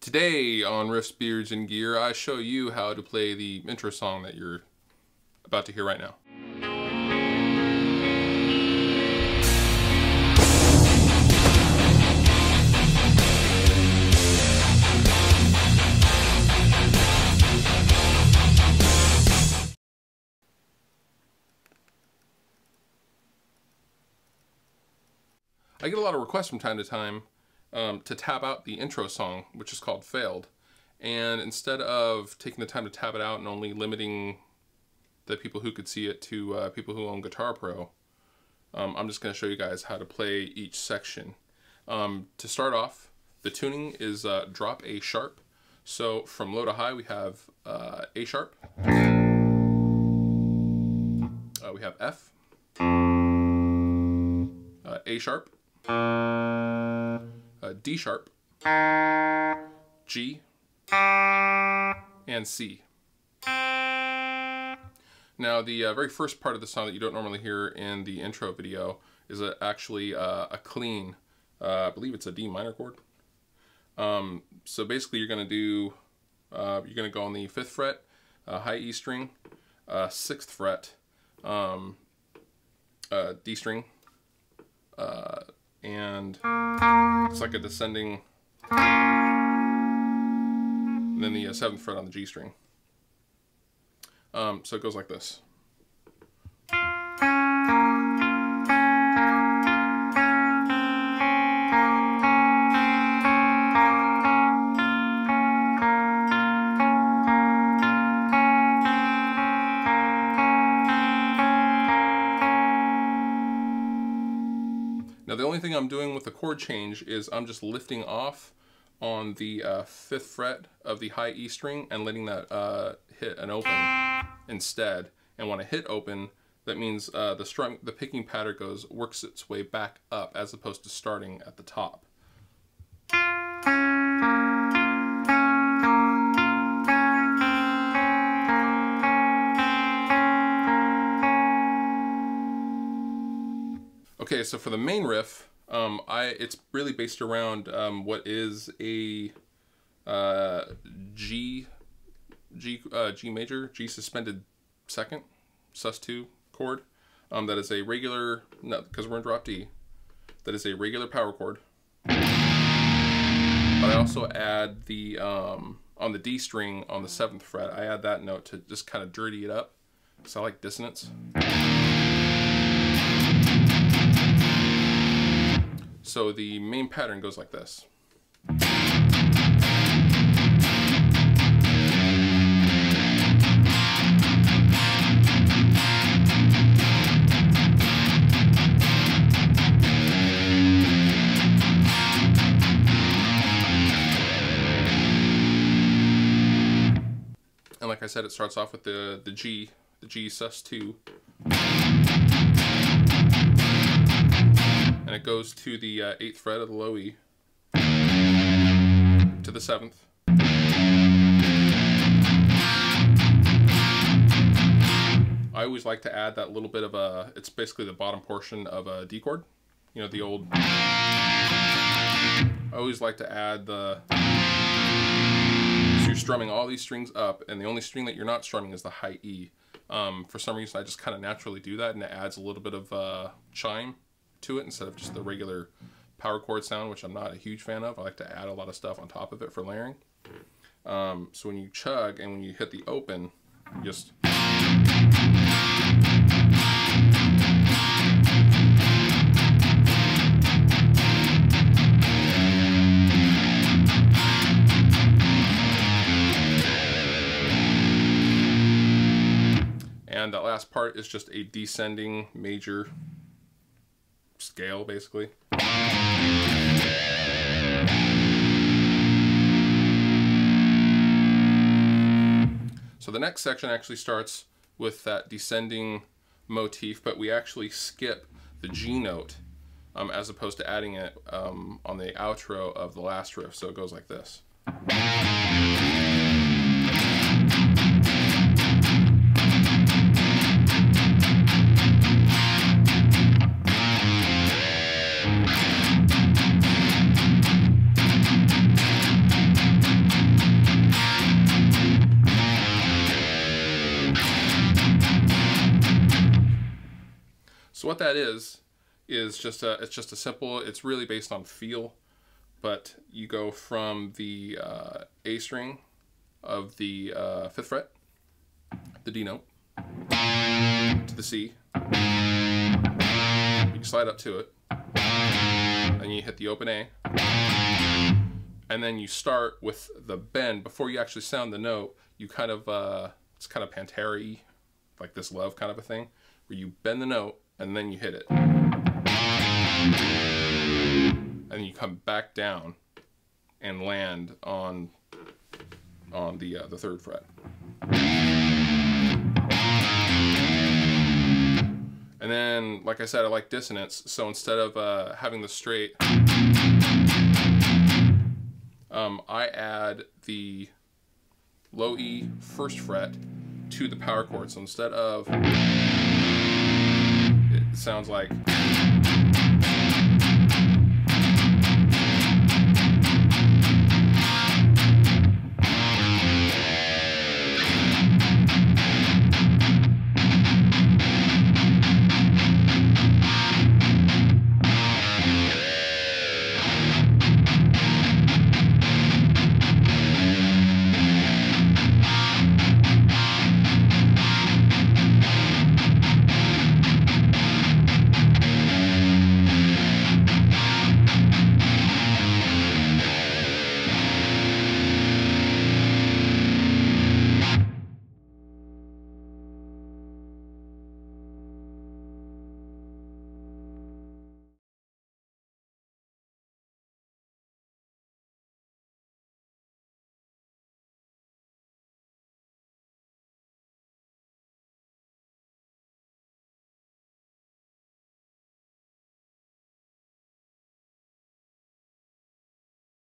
Today on Riffs, Beards, and Gear, I show you how to play the intro song that you're about to hear right now. I get a lot of requests from time to time to tab out the intro song, which is called Failed. And instead of taking the time to tab it out and only limiting the people who could see it to people who own Guitar Pro, I'm just going to show you guys how to play each section. To start off, the tuning is drop A sharp. So from low to high, we have A sharp, we have F, A sharp, D sharp, G, and C. Now the very first part of the song that you don't normally hear in the intro video is actually a clean, I believe it's a D minor chord. So basically you're going to do, you're going to go on the 5th fret, high E string, 6th fret, D string, and it's like a descending, and then the 7th fret on the G string. So it goes like this. Now the only thing I'm doing with the chord change is I'm just lifting off on the 5th fret of the high E string and letting that hit an open instead. And when I hit open, that means the picking pattern works its way back up as opposed to starting at the top. Okay, so for the main riff, it's really based around what is a G major, G suspended second, sus2 chord. That is a regular, because we're in drop D, that is a regular power chord. But I also add the, on the D string on the 7th fret, I add that note to just kind of dirty it up, because I like dissonance. So the main pattern goes like this. And like I said, it starts off with the G sus2. And it goes to the 8th fret of the low E, to the 7th. I always like to add that little bit of it's basically the bottom portion of a D chord. You know, the old, I always like to add so you're strumming all these strings up, and the only string that you're not strumming is the high E. For some reason, I just kind of naturally do that, and it adds a little bit of chime to it instead of just the regular power chord sound, which I'm not a huge fan of. I like to add a lot of stuff on top of it for layering. So when you chug and when you hit the open, you just and that last part is just a descending major scale, basically. So the next section actually starts with that descending motif, but we actually skip the G note as opposed to adding it on the outro of the last riff. So it goes like this. So what that is just it's just a simple, it's really based on feel, but you go from the A string of the 5th fret, the D note, to the C. You slide up to it, and you hit the open A, and then you start with the bend. Before you actually sound the note, you kind of, it's kind of Pantera-y, like this love kind of a thing, where you bend the note, and then you hit it. And you come back down and land on the 3rd fret. And then, like I said, I like dissonance, so instead of having the straight, I add the low E 1st fret to the power chord. So instead of, it sounds like